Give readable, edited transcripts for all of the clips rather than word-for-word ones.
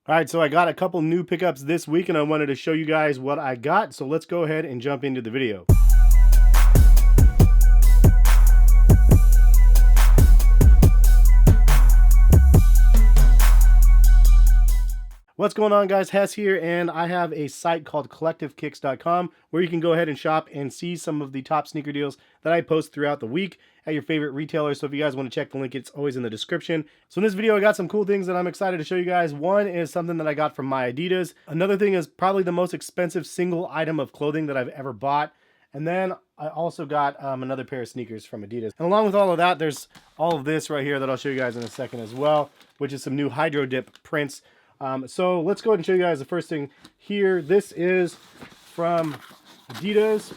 All right, so I got a couple new pickups this week and I wanted to show you guys what I got. So let's go ahead and jump into the video. What's going on, guys? Hess here, and I have a site called collectivekicks.com where you can go ahead and shop and see some of the top sneaker deals that I post throughout the week at your favorite retailers. So if you guys want to check the link, it's always in the description. So in this video, I got some cool things that I'm excited to show you guys. One is something that I got from Miadiadas. Another thing is probably the most expensive single item of clothing that I've ever bought. And then I also got another pair of sneakers from Adidas. And along with all of that, there's all of this right here that I'll show you guys in a second as well, which is some new Hydro Dip prints. So let's go ahead and show you guys the first thing here. This is from Adidas.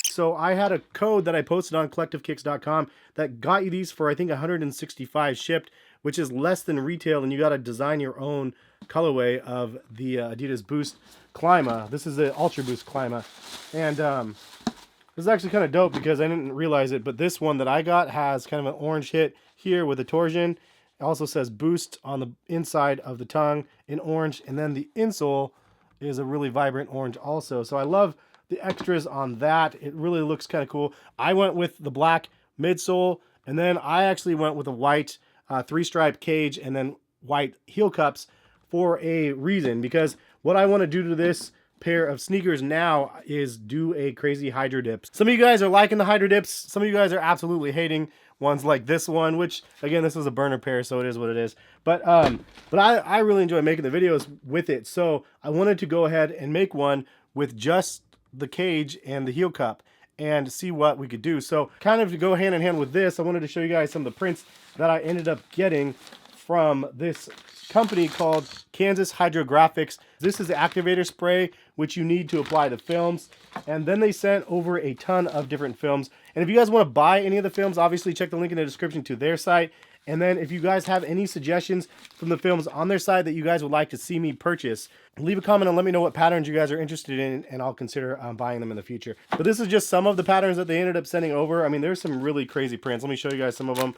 So I had a code that I posted on collectivekicks.com that got you these for I think 165 shipped, which is less than retail, and you got to design your own colorway of the Adidas Boost Clima. This is the Ultra Boost Clima, and this is actually kind of dope because I didn't realize it, but this one that I got has kind of an orange hit here with a torsion. It also says Boost on the inside of the tongue in orange, and then the insole is a really vibrant orange also. So I love the extras on that. It really looks kind of cool. I went with the black midsole, and then I actually went with a white three-stripe cage and then white heel cups for a reason, because what I want to do to this pair of sneakers now is do a crazy Hydro Dip. Some of you guys are liking the Hydro Dips. Some of you guys are absolutely hating ones like this one, which again, this is a burner pair, so it is what it is. But I really enjoy making the videos with it, so I wanted to go ahead and make one with just the cage and the heel cup and see what we could do. So kind of to go hand in hand with this, I wanted to show you guys some of the prints that I ended up getting from this company called Kansas Hydrographics. This is the activator spray, which you need to apply the films. And then they sent over a ton of different films. And if you guys want to buy any of the films, obviously check the link in the description to their site. And then if you guys have any suggestions from the films on their site that you guys would like to see me purchase, leave a comment and let me know what patterns you guys are interested in, and I'll consider buying them in the future. But this is just some of the patterns that they ended up sending over. I mean, there's some really crazy prints. Let me show you guys some of them.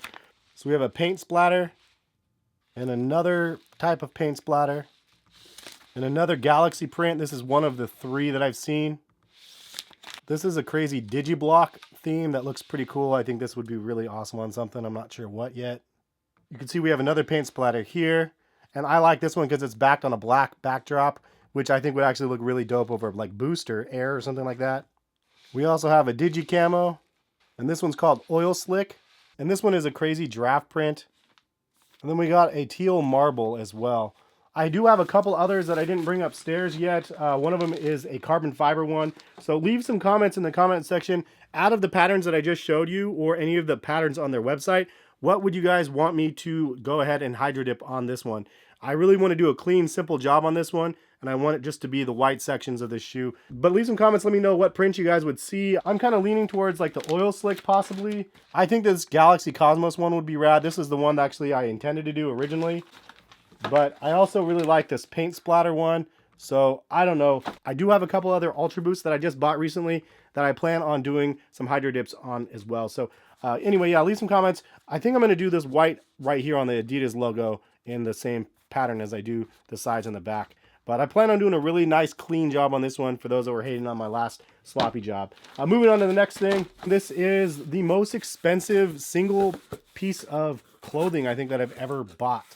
So we have a paint splatter, and another type of paint splatter, and another galaxy print. This is one of the three that I've seen. This is a crazy digiblock theme that looks pretty cool. I think this would be really awesome on something. I'm not sure what yet. You can see we have another paint splatter here, and I like this one because it's backed on a black backdrop, which I think would actually look really dope over like Boost or Air or something like that. We also have a digi camo, and this one's called Oil Slick, and this one is a crazy draft print. And then we got a teal marble as well. I do have a couple others that I didn't bring upstairs yet. One of them is a carbon fiber one. So leave some comments in the comment section. Out of the patterns that I just showed you, or any of the patterns on their website, what would you guys want me to go ahead and Hydro Dip on this one? I really want to do a clean, simple job on this one, and I want it just to be the white sections of this shoe. But leave some comments, let me know what print you guys would see. I'm kind of leaning towards like the Oil Slick possibly. I think this Galaxy Cosmos one would be rad. This is the one that actually I intended to do originally. But I also really like this paint splatter one. So I don't know. I do have a couple other Ultra Boosts that I just bought recently that I plan on doing some Hydro Dips on as well. So anyway, yeah, leave some comments. I think I'm going to do this white right here on the Adidas logo in the same pattern as I do the sides and the back. But I plan on doing a really nice clean job on this one for those that were hating on my last sloppy job. Moving on to the next thing. This is the most expensive single piece of clothing I think that I've ever bought.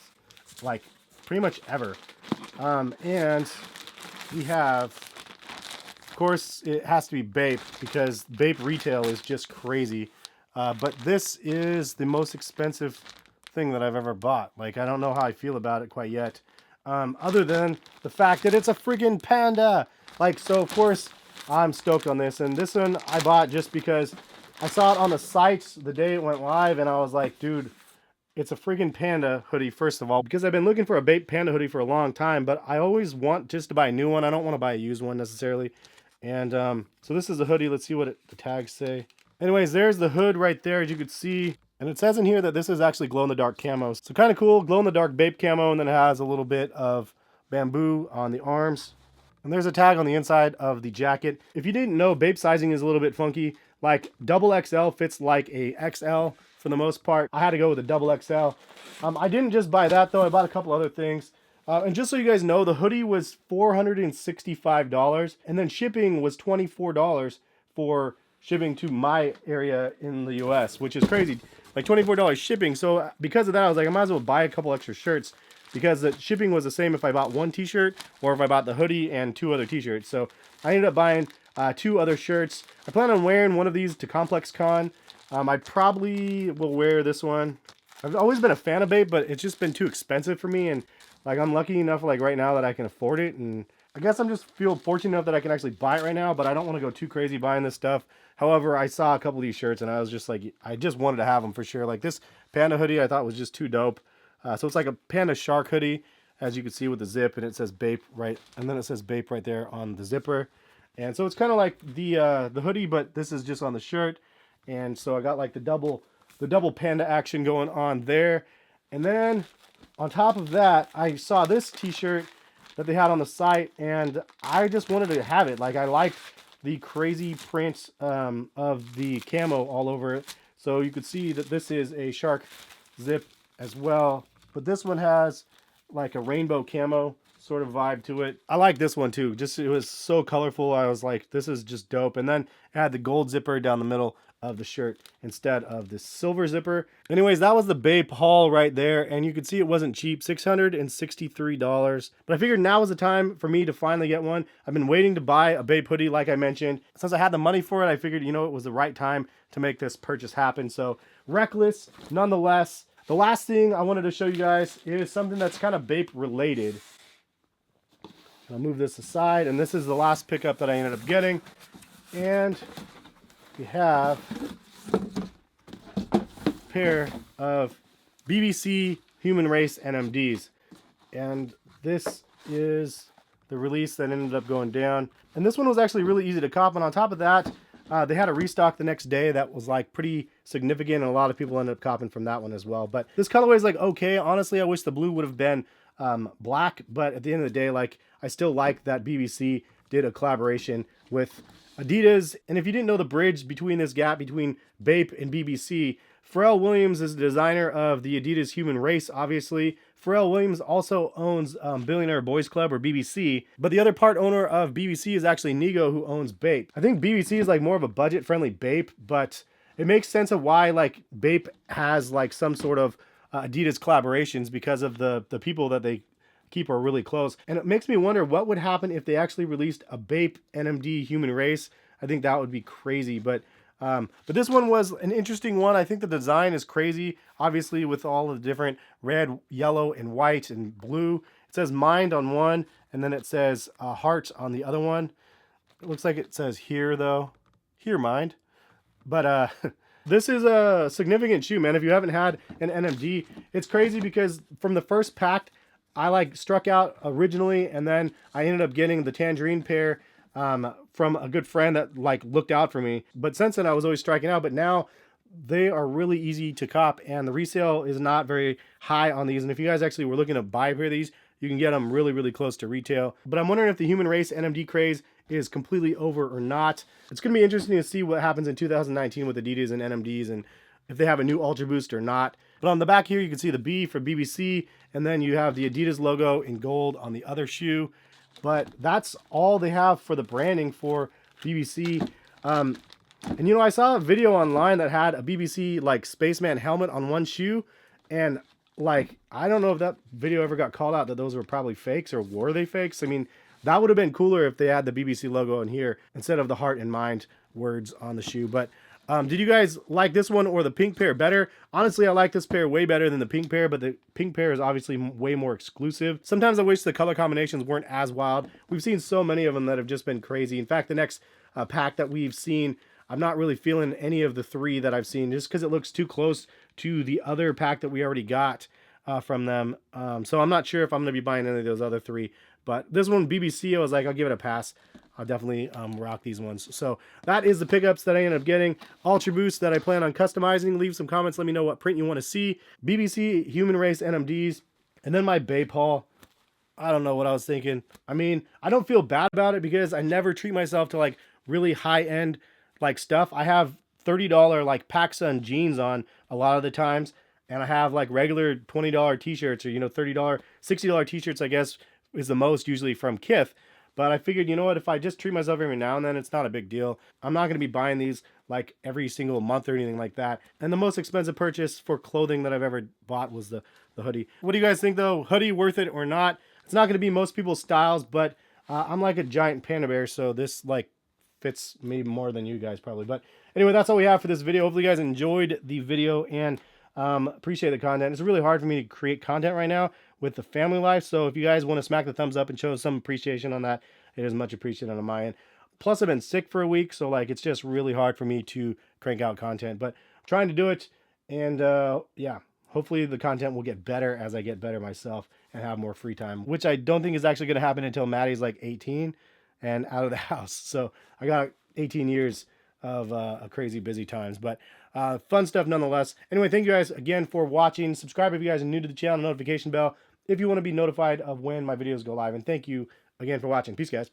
Like pretty much ever. And we have, of course, it has to be Bape because Bape retail is just crazy. But this is the most expensive thing that I've ever bought. Like, I don't know how I feel about it quite yet. Other than the fact that it's a friggin' panda. Like, so of course I'm stoked on this. And this one I bought just because I saw it on the site the day it went live, and I was like, dude, it's a friggin' panda hoodie, first of all, because I've been looking for a Bape panda hoodie for a long time, but I always want just to buy a new one. I don't want to buy a used one necessarily. And so this is a hoodie. Let's see what the tags say. Anyways, there's the hood right there, as you can see. And it says in here that this is actually glow-in-the-dark camo. So kind of cool, glow-in-the-dark Bape camo, and then it has a little bit of bamboo on the arms. And there's a tag on the inside of the jacket. If you didn't know, Bape sizing is a little bit funky. Like, double XL fits like a XL for the most part. I had to go with a double XL. I didn't just buy that, though. I bought a couple other things. And just so you guys know, the hoodie was $465, and then shipping was $24 for shipping to my area in the US, which is crazy. Like $24 shipping. So because of that, I was like, I might as well buy a couple extra shirts, because the shipping was the same if I bought one t-shirt or if I bought the hoodie and 2 other t-shirts. So I ended up buying 2 other shirts. I plan on wearing one of these to Complex Con. I probably will wear this one. I've always been a fan of Bape, but it's just been too expensive for me. And like, I'm lucky enough like right now that I can afford it. And I guess I'm just feel fortunate enough that I can actually buy it right now, but I don't want to go too crazy buying this stuff. However, I saw a couple of these shirts and I was just like, I just wanted to have them for sure. Like this panda hoodie I thought was just too dope. So it's like a panda shark hoodie, as you can see with the zip, and it says Bape right, and then it says Bape right there on the zipper. And so it's kind of like the hoodie, but this is just on the shirt. And so I got like the double panda action going on there. And then on top of that, I saw this t-shirt that they had on the site, and I just wanted to have it. Like, I liked the crazy print of the camo all over it. So you could see that this is a shark zip as well. But this one has like a rainbow camo sort of vibe to it. I like this one too. Just, it was so colorful. I was like, this is just dope. And then it had the gold zipper down the middle of the shirt instead of the silver zipper. Anyways, that was the Bape haul right there. And you could see it wasn't cheap, $663. But I figured now was the time for me to finally get one. I've been waiting to buy a Bape hoodie, like I mentioned. Since I had the money for it, I figured, you know, it was the right time to make this purchase happen. So reckless, nonetheless. The last thing I wanted to show you guys is something that's kind of Bape related. I'll move this aside, and this is the last pickup that I ended up getting. And we have a pair of BBC Human Race NMDs. And this is the release that ended up going down. And this one was actually really easy to cop. And on top of that, they had a restock the next day that was like pretty significant, and a lot of people ended up copping from that one as well. But this colorway is like okay. Honestly, I wish the blue would have been black, but at the end of the day, like, I still like that BBC did a collaboration with Adidas. And if you didn't know the bridge between this gap between Bape and BBC, Pharrell Williams is the designer of the Adidas Human Race, obviously. Pharrell Williams also owns Billionaire Boys Club, or BBC, but the other part owner of BBC is actually Nigo, who owns Bape. I think BBC is like more of a budget-friendly Bape, but it makes sense of why like Bape has like some sort of Adidas collaborations, because of the people that they keep are really close. And it makes me wonder what would happen if they actually released a Bape NMD Human Race. I think that would be crazy. But this one was an interesting one. I think the design is crazy, obviously, with all of the different red, yellow, and white and blue. It says mind on one, and then it says heart on the other one. It looks like it says here, though. Here, mind. But this is a significant shoe, man. If you haven't had an NMD, it's crazy because from the first pack, I like struck out originally, and then I ended up getting the tangerine pair from a good friend that like looked out for me. But since then, I was always striking out. But now they are really easy to cop, and the resale is not very high on these. And if you guys actually were looking to buy a pair of these, you can get them really, really close to retail. But I'm wondering if the Human Race NMD craze is completely over or not. It's going to be interesting to see what happens in 2019 with Adidas and NMDs, and if they have a new Ultra Boost or not. But on the back here, you can see the B for BBC, and then you have the Adidas logo in gold on the other shoe. But that's all they have for the branding for BBC. And you know, I saw a video online that had a BBC like spaceman helmet on one shoe, and like, I don't know if that video ever got called out that those were probably fakes, or were they fakes? I mean, that would have been cooler if they had the BBC logo in here instead of the heart and mind words on the shoe. But did you guys like this one or the pink pair better? Honestly, I like this pair way better than the pink pair, but the pink pair is obviously way more exclusive. Sometimes I wish the color combinations weren't as wild. We've seen so many of them that have just been crazy. In fact, the next pack that we've seen, I'm not really feeling any of the 3 that I've seen, just because it looks too close to the other pack that we already got from them. So I'm not sure if I'm going to be buying any of those other 3. But this one, BBC, I was like, I'll give it a pass. I'll definitely rock these ones. So that is the pickups that I ended up getting. Ultra Boost that I plan on customizing. Leave some comments. Let me know what print you want to see. BBC Human Race NMDs. And then my Bape haul. I don't know what I was thinking. I mean, I don't feel bad about it because I never treat myself to like really high-end like stuff. I have $30 like PacSun jeans on a lot of the times. and I have like regular $20 t-shirts, or $30, $60 t-shirts, I guess is the most usually from Kith. But I figured, you know what, if I just treat myself every now and then, it's not a big deal. I'm not going to be buying these like every single month or anything like that. And the most expensive purchase for clothing that I've ever bought was the hoodie. What do you guys think though? Hoodie worth it or not? It's not going to be most people's styles, but I'm like a giant panda bear, so this like fits me more than you guys probably. But anyway, that's all we have for this video. Hopefully you guys enjoyed the video and appreciate the content. It's really hard for me to create content right now with the family life, so if you guys want to smack the thumbs up and show some appreciation on that, it is much appreciated on my end. Plus, I've been sick for a week, so like it's just really hard for me to crank out content, but I'm trying to do it. And yeah, hopefully the content will get better as I get better myself and have more free time, which I don't think is actually going to happen until Maddie's like 18 and out of the house. So I got 18 years of crazy busy times, but fun stuff nonetheless. Anyway, thank you guys again for watching. Subscribe if you guys are new to the channel, notification bell if you want to be notified of when my videos go live. And thank you again for watching. Peace, guys.